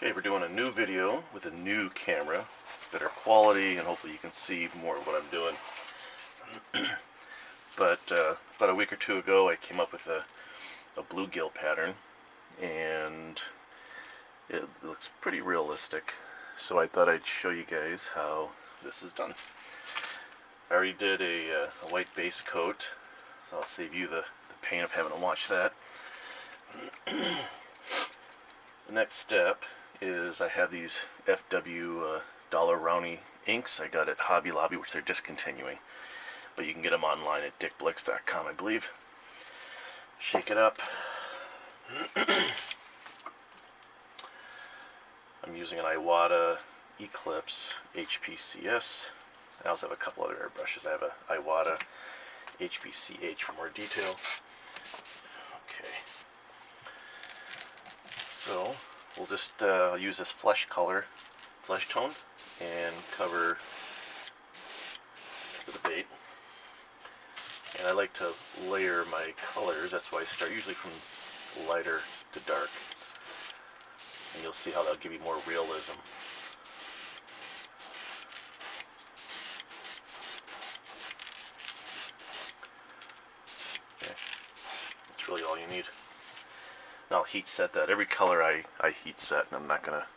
Okay, we're doing a new video with a new camera, better quality, and hopefully you can see more of what I'm doing. But about a week or two ago I came up with a bluegill pattern, and it looks pretty realistic, so I thought I'd show you guys how this is done. I already did a white base coat, so I'll save you the pain of having to watch that. The next step is I have these FW Dollar Rounty inks I got at Hobby Lobby, which they're discontinuing, but you can get them online at dickblix.com, I believe. Shake it up. I'm using an Iwata Eclipse HPCS. I also have a couple other airbrushes. I have a Iwata HPCH for more detail. Okay. So we'll just use this flesh tone, and cover the bait. And I like to layer my colors. That's why I start usually from lighter to dark. And you'll see how that'll give you more realism. Okay, that's really all you need. And I'll heat set that. Every color I heat set, and I'm not going to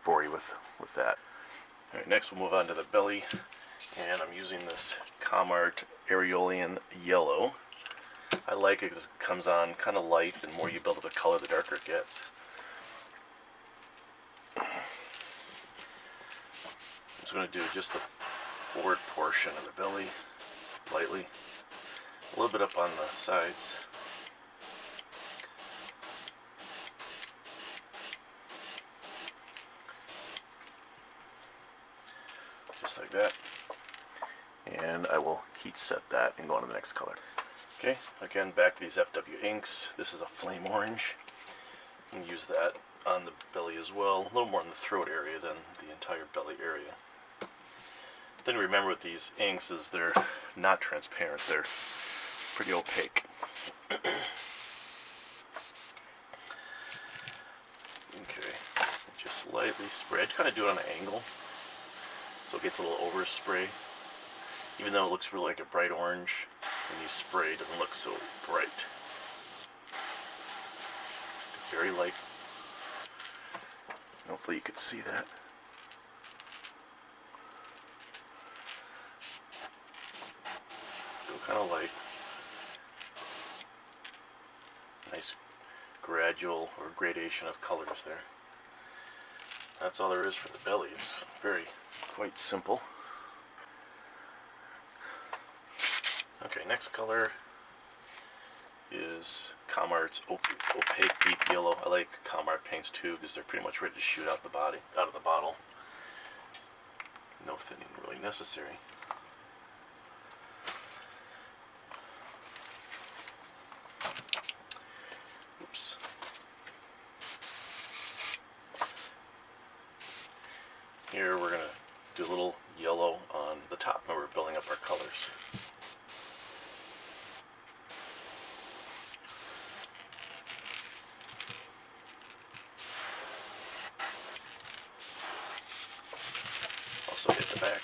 bore you with that. Alright, next we'll move on to the belly, and I'm using this Comart Aeolian Yellow. I like it because it comes on kind of light. The more you build up a color, the darker it gets. I'm just going to do just the forward portion of the belly, lightly, a little bit up on the sides. Just like that. And I will heat set that and go on to the next color. Okay, again, back to these FW inks. This is a flame orange. I'm going to use that on the belly as well, a little more in the throat area than the entire belly area. The thing to remember with these inks is they're not transparent, they're pretty opaque. Okay, just lightly spray. I kind of do it on an angle, so it gets a little overspray. Even though it looks really like a bright orange, when you spray it doesn't look so bright. Very light. Hopefully you could see that. Let's go kind of light. Nice gradual or gradation of colors there. That's all there is for the belly. It's quite simple. Okay, next color is Comart's opaque deep yellow. I like Comart paints too because they're pretty much ready to shoot out of the bottle. No thinning really necessary. Oops. Here we're going to do a little yellow on the top when we're building up our colors. Also hit the back.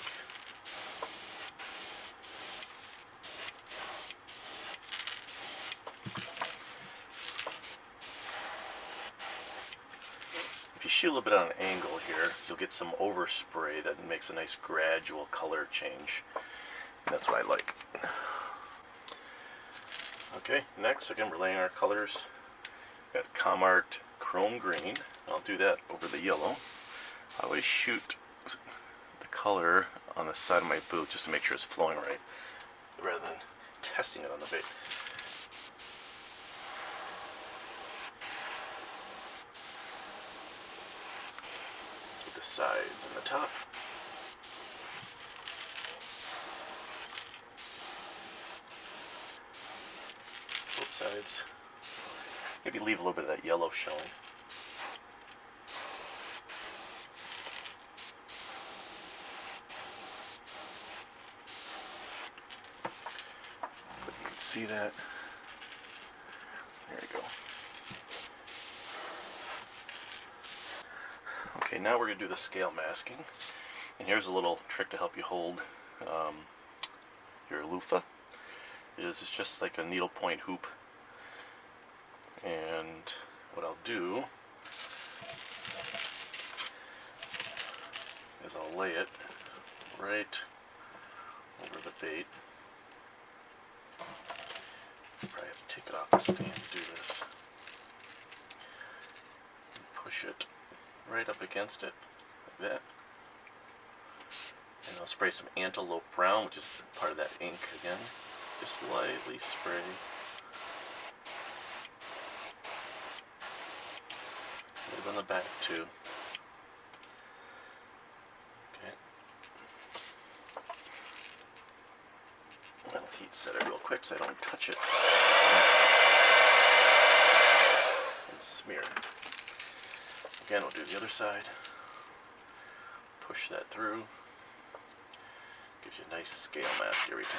If you shoot a little bit on an angle here, you'll get some overspray that makes a nice gradual color change. That's what I like. Okay, next again we're laying our colors. We've got Comart Chrome Green. I'll do that over the yellow. I always shoot the color on the side of my boot just to make sure it's flowing right, rather than testing it on the bait. Get the sides and the top. Both sides. Maybe leave a little bit of that yellow showing. See that? There you go. Okay, now we're going to do the scale masking. And here's a little trick to help you hold your loofah. It's just like a needlepoint hoop. And what I'll do is I'll lay it right over the bait. Probably have to take it off the stand to do this. And push it right up against it, like that. And I'll spray some Antelope Brown, which is part of that ink again. Just lightly spray. A little on the back too. Okay. I'll heat set it real quick so I don't touch it and smear. Again, we'll do the other side. Push that through. Gives you a nice scale mask every time.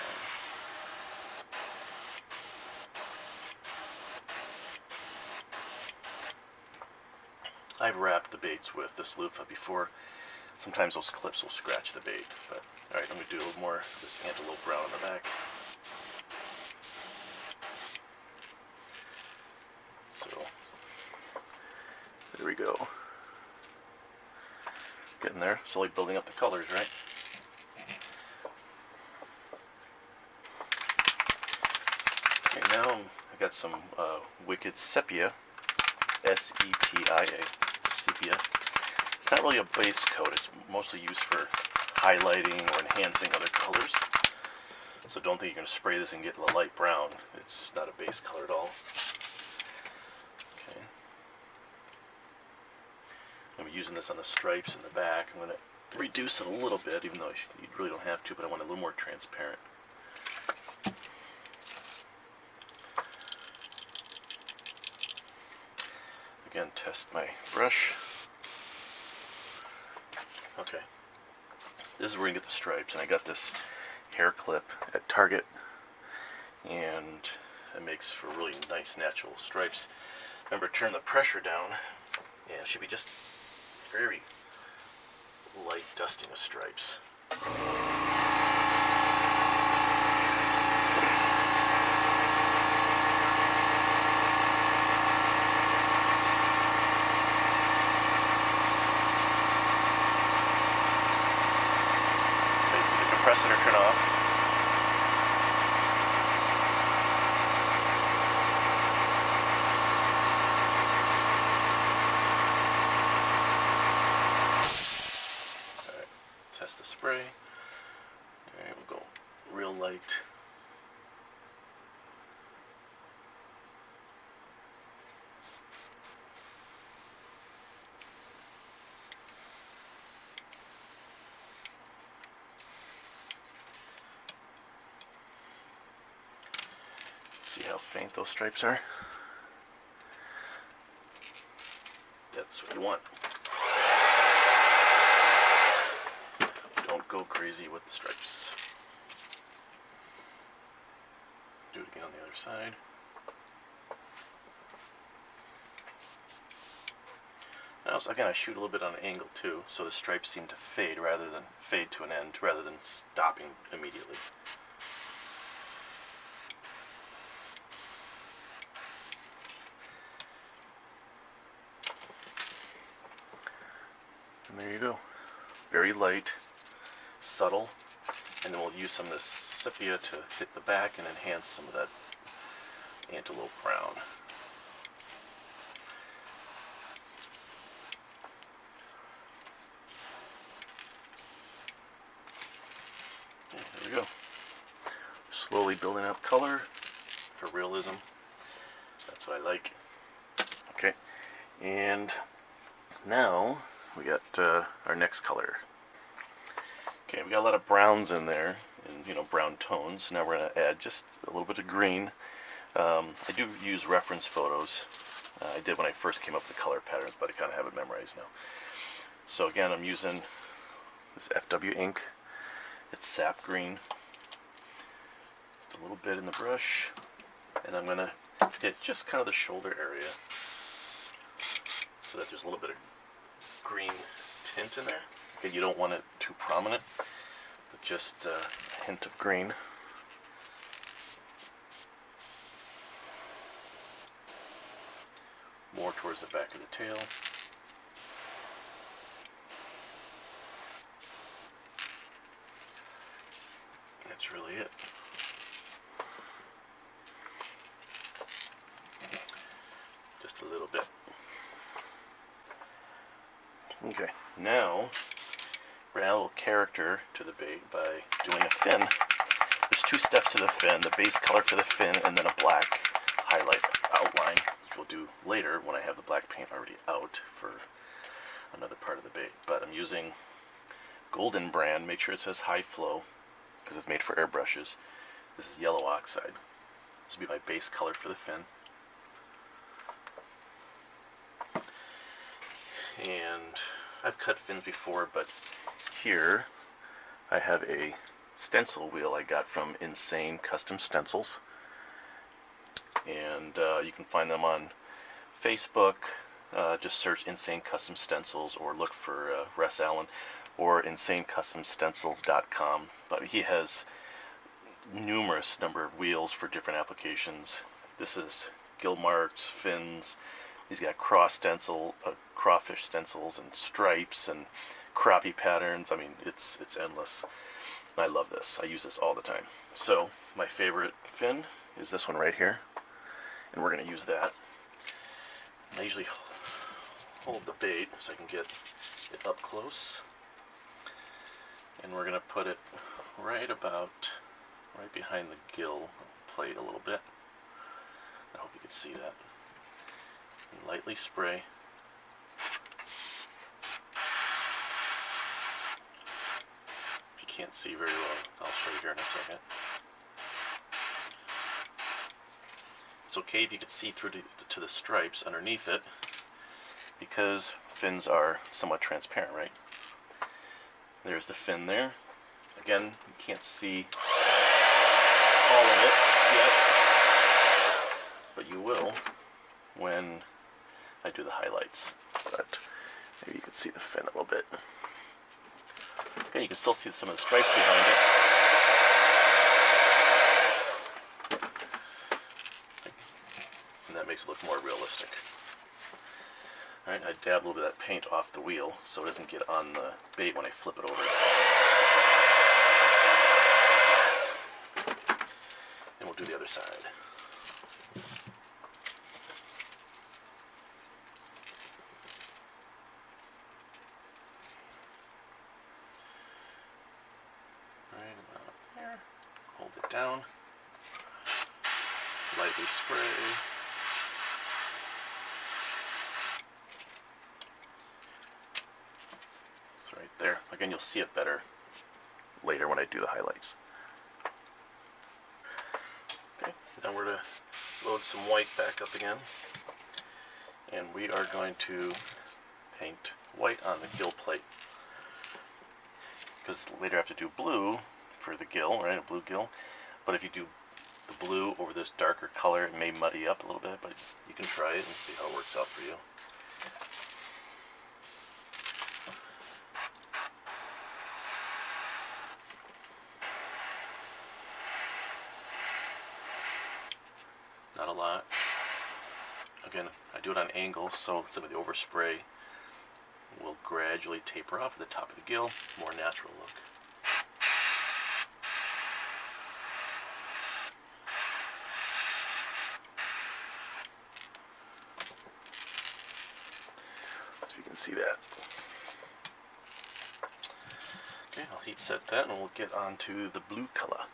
I've wrapped the baits with this loofah before. Sometimes those clips will scratch the bait, but alright, I'm going to do a little more of this Antelope Brown on the back. So, there we go. Getting there, slowly building up the colors, right? Okay, now I got some Wicked Sepia, S-E-P-I-A, sepia. It's not really a base coat, it's mostly used for highlighting or enhancing other colors. So don't think you're going to spray this and get a light brown. It's not a base color at all. Okay. I'm using this on the stripes in the back. I'm going to reduce it a little bit, even though you really don't have to, but I want it a little more transparent. Again, test my brush. Okay, this is where you get the stripes, and I got this hair clip at Target, and it makes for really nice natural stripes. Remember, turn the pressure down, and it should be just very light dusting of stripes. Compressor turn off. Alright, test the spray. Alright, we'll go real light. See how faint those stripes are? That's what you want. Don't go crazy with the stripes. Do it again on the other side. Now, so again, I shoot a little bit on an angle too, so the stripes seem to fade to an end rather than stopping immediately. And there you go. Very light, subtle, and then we'll use some of this sepia to hit the back and enhance some of that Antelope Brown. Okay, there we go. Slowly building up color for realism. That's what I like. Okay, and now we got our next color. Okay, we got a lot of browns in there, and brown tones. Now we're going to add just a little bit of green. I do use reference photos. I did when I first came up with the color patterns, but I kind of have it memorized now. So again, I'm using this FW ink. It's sap green. Just a little bit in the brush, and I'm going to hit just kind of the shoulder area so that there's a little bit of green tint in there. Okay, you don't want it too prominent, but just a hint of green. More towards the back of the tail. That's really it. Just a little bit. Okay, now we're going to add a little character to the bait by doing a fin. There's 2 steps to the fin, the base color for the fin and then a black highlight outline, which we'll do later when I have the black paint already out for another part of the bait. But I'm using Golden brand, make sure it says high flow because it's made for airbrushes. This is yellow oxide. This will be my base color for the fin. And I've cut fins before, but here I have a stencil wheel I got from Insane Custom Stencils, and you can find them on Facebook. Just search Insane Custom Stencils or look for Russ Allen or insanecustomstencils.com. But he has numerous number of wheels for different applications. This is Gil Marks, fins. He's got crawfish stencils and stripes and crappie patterns. I mean, it's endless. I love this. I use this all the time. So my favorite fin is this one right here, and we're going to use that. I usually hold the bait so I can get it up close, and we're going to put it right behind the gill plate a little bit. I hope you can see that. And lightly spray. If you can't see very well, I'll show you here in a second. It's okay if you can see through to the stripes underneath it, because fins are somewhat transparent, right? There's the fin there. Again, you can't see all of it yet, but you will when I do the highlights. But maybe you can see the fin a little bit. Okay, you can still see some of the stripes behind it. And that makes it look more realistic. Alright, I dab a little bit of that paint off the wheel so it doesn't get on the bait when I flip it over. And we'll do the other side. Right about there. Hold it down. Lightly spray. It's right there. Again, you'll see it better later when I do the highlights. Okay, now we're going to load some white back up again. And we are going to paint white on the gill plate. Because later I have to do blue for the gill, right, a blue gill. But if you do the blue over this darker color, it may muddy up a little bit, but you can try it and see how it works out for you. Not a lot. Again, I do it on angles, so some of the overspray will gradually taper off at the top of the gill, more natural look. So you can see that. Okay, I'll heat set that and we'll get on to the blue color.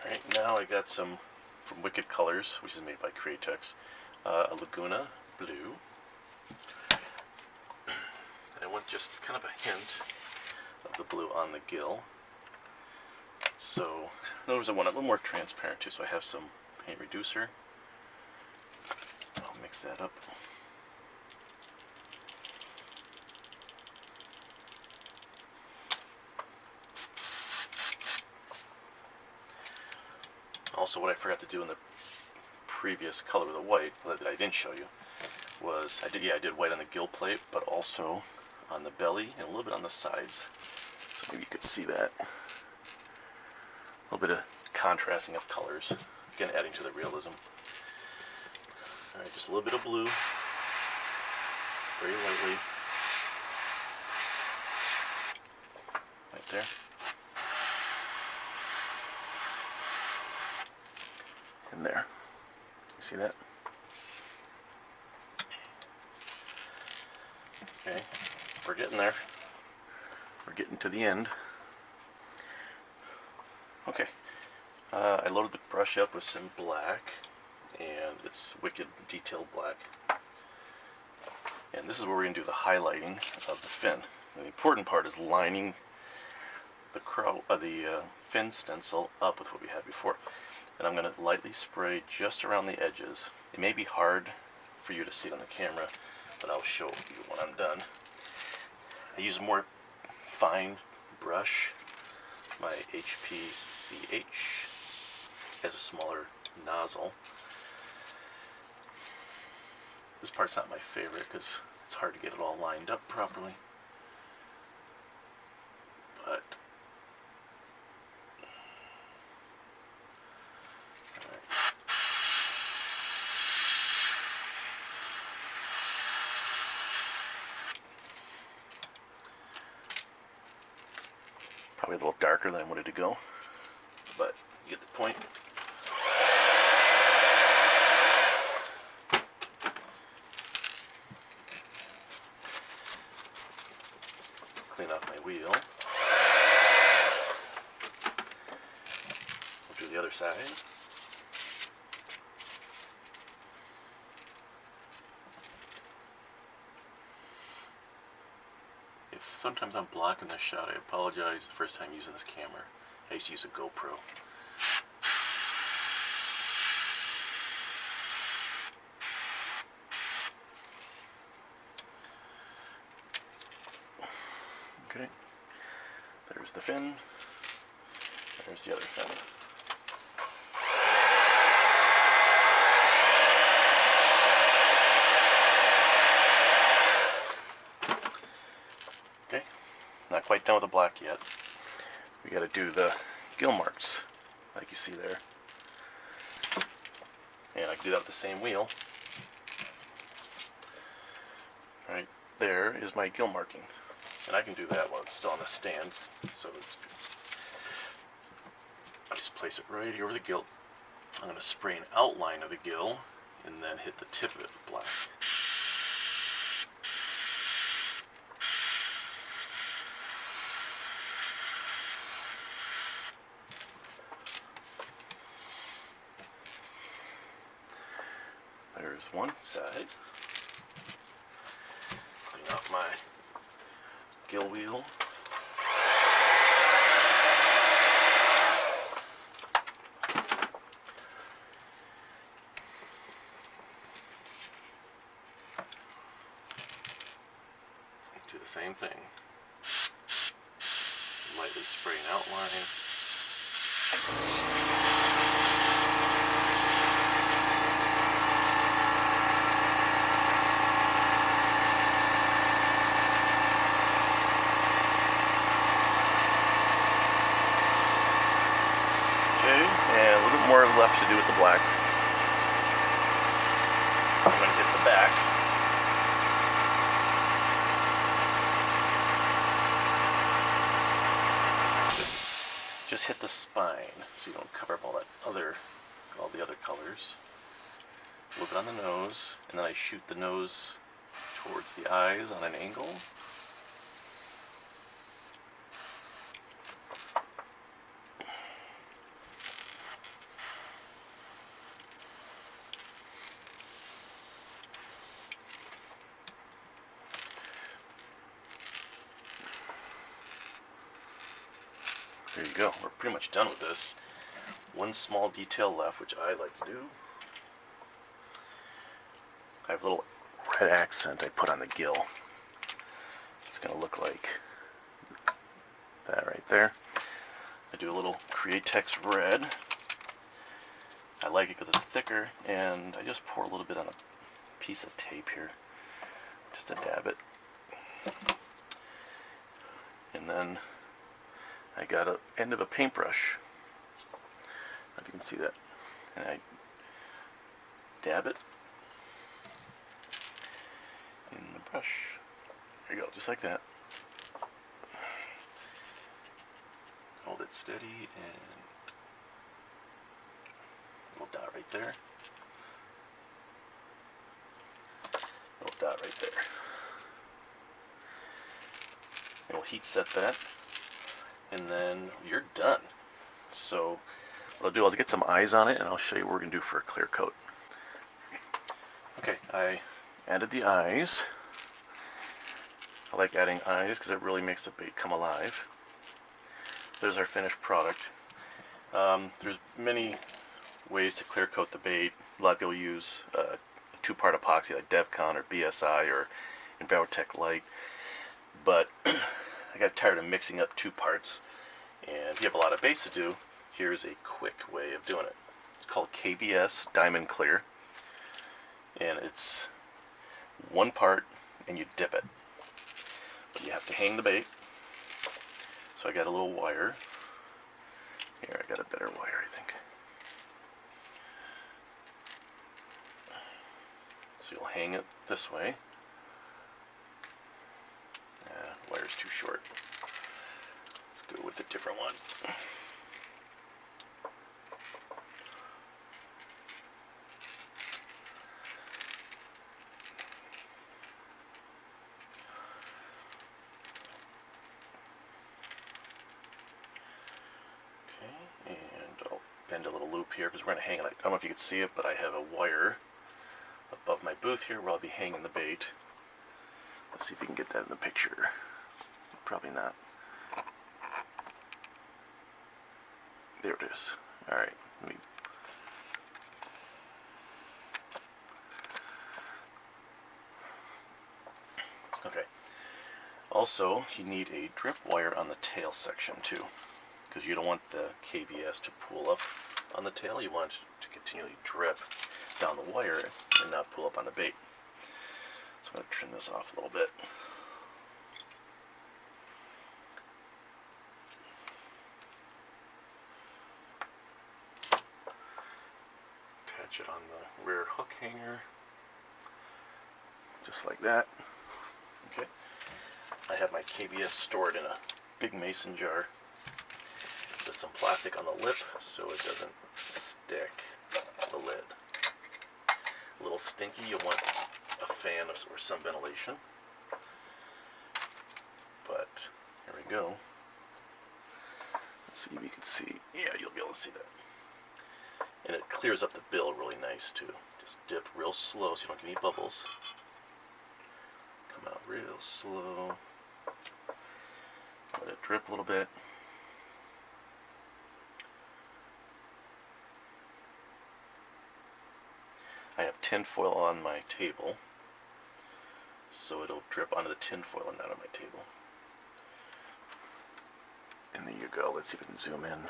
Alright, now I got some from Wicked Colors, which is made by Createx, a Laguna blue. And I want just kind of a hint of the blue on the gill. So, in other words, I want it a little more transparent too, so I have some paint reducer. I'll mix that up. Also, what I forgot to do in the previous color of the white that I didn't show you was, I did white on the gill plate, but also on the belly and a little bit on the sides. So maybe you could see that. A little bit of contrasting of colors, again adding to the realism. All right, just a little bit of blue, very lightly, right there. And there. You see that? Okay, we're getting there. We're getting to the end. Okay, I loaded the brush up with some black, and it's wicked detailed black. And this is where we're going to do the highlighting of the fin. And the important part is lining the fin stencil up with what we had before. And I'm going to lightly spray just around the edges. It may be hard for you to see it on the camera, but I'll show you when I'm done. I use a more fine brush. My HPCH has a smaller nozzle. This part's not my favorite because it's hard to get it all lined up properly. But probably a little darker than I wanted to go, but you get the point. Clean off my wheel. We'll do the other side. If sometimes I'm blocking this shot, I apologize. The first time using this camera, I used to use a GoPro. Okay, there's the fin, there's the other fin. Okay, not quite done with the black yet. We got to do the Gil Marks, like you see there. And I can do that with the same wheel. Right there is my Gil marking. And I can do that while it's still on the stand. So I just place it right here over the gill. I'm going to spray an outline of the gill and then hit the tip of it with black. There's one side. Clean off my gill wheel. Do the same thing. Lightly spray an outline. More left to do with the black. I'm going to hit the back. Just hit the spine so you don't cover up all the other colors. A little bit on the nose, and then I shoot the nose towards the eyes on an angle. There you go. We're pretty much done with this. One small detail left, which I like to do. I have a little red accent I put on the gill. It's going to look like that right there. I do a little Createx red. I like it because it's thicker, and I just pour a little bit on piece of tape here, just to dab it. And then I got an end of a paintbrush. I don't know if you can see that. And I dab it in the brush. There you go, just like that. Hold it steady and a little dot right there. Little dot right there. And we'll heat set that, and then you're done. So what I'll do is I'll get some eyes on it, and I'll show you what we're going to do for a clear coat. Okay, I added the eyes. I like adding eyes because it really makes the bait come alive. There's our finished product. There's many ways to clear coat the bait. A lot of people use a two-part epoxy like DevCon or BSI or EnviroTech Light, but I got tired of mixing up two parts, and if you have a lot of baits to do, here's a quick way of doing it. It's called KBS Diamond Clear, and it's one part and you dip it, but you have to hang the bait. So I got a little wire here. I got a better wire, I think. So you'll hang it this way. Wire's too short. Let's go with a different one. Okay, and I'll bend a little loop here because we're going to hang it. I don't know if you can see it, but I have a wire above my booth here where I'll be hanging the bait. Let's see if we can get that in the picture. Probably not. There it is. Alright, let me... Okay. Also, you need a drip wire on the tail section too, because you don't want the KBS to pool up on the tail. You want it to continually drip down the wire and not pull up on the bait. So I'm going to trim this off a little bit. Attach it on the rear hook hanger, just like that. Okay. I have my KBS stored in a big mason jar with some plastic on the lip so it doesn't stick the lid. A little stinky, you'll want a fan or some ventilation. But here we go. Let's see if you can see. Yeah, you'll be able to see that. And it clears up the bill really nice too. Just dip real slow so you don't get any bubbles. Come out real slow. Let it drip a little bit. I have tin foil on my table, so it'll drip onto the tin foil and not on my table. And there you go. Let's see if we can zoom in.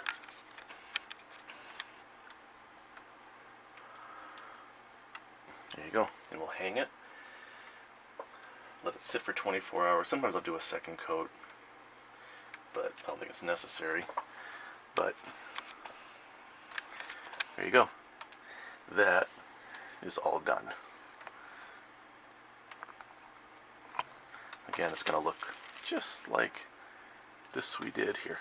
There you go. And we'll hang it. Let it sit for 24 hours. Sometimes I'll do a second coat, but I don't think it's necessary. But there you go. That is all done. Again, it's going to look just like this we did here.